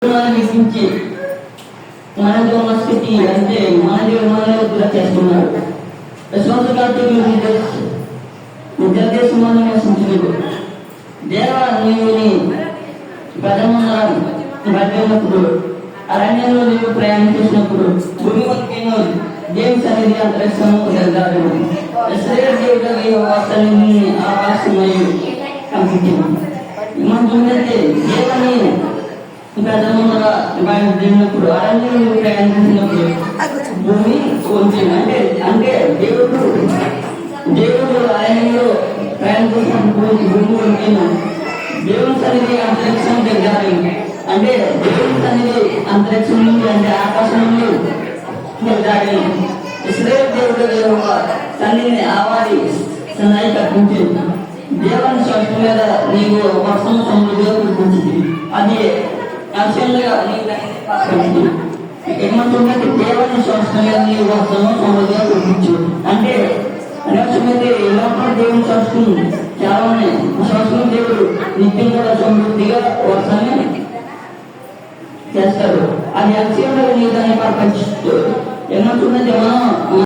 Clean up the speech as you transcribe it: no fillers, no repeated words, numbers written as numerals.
విధించి మనలో ఉన్న స్థితి అంటే మనలో కూడా చేస్తున్నారు. నిర్దేశంలో నివసించినప్పుడు దేవా నీవు ప్రజన్నప్పుడు అరణ్యంలో నీవు ప్రయాణం చేసినప్పుడు భూమి వంకేనో దేవుని సన్నిధి అంతరిక్షము వెళ్తాడు. ఆకాశమై కనిపించింది. మనం చూడంటే దేవుని ప్రజలుగా బయలుదేరినప్పుడు అరణ్యంలో ప్రయాణించినప్పుడు భూమి వంచింది. అంటే దేవుడు అరణ్యంలో ప్రయాణించినప్పుడు భూమి వంకేను దేవుని సన్నిధి అంతరిక్షం జరగాలి. అంటే దేవుని సన్నిధి అంతరిక్షం నుండి అంటే ఆకాశం నుండి జరగాలి. ఇశ్రాయేలు దేవుడు సన్నిధిని ఆవారి సన్నాయి కల్పించింది. దేవుని సృష్టి మీద నీవు వర్షం సమృద్ధిగా కురిపించింది. అది యాక్చువల్గా ఏమంటుందంటే దేవుని సృష్టి మీద నీవు వర్షం సమృద్ధిగా కురిపించు అంటే అనేకమైతే లోపల దేవుని సృష్టి చాలా ఉన్నాయి. సృష్టిని దేవుడు నిత్యంగా సమృద్ధిగా వర్షాన్ని చేస్తారు. అది యాక్చువల్గా నీ దాన్ని పర్పంచు ఏమంటుందంటే మనం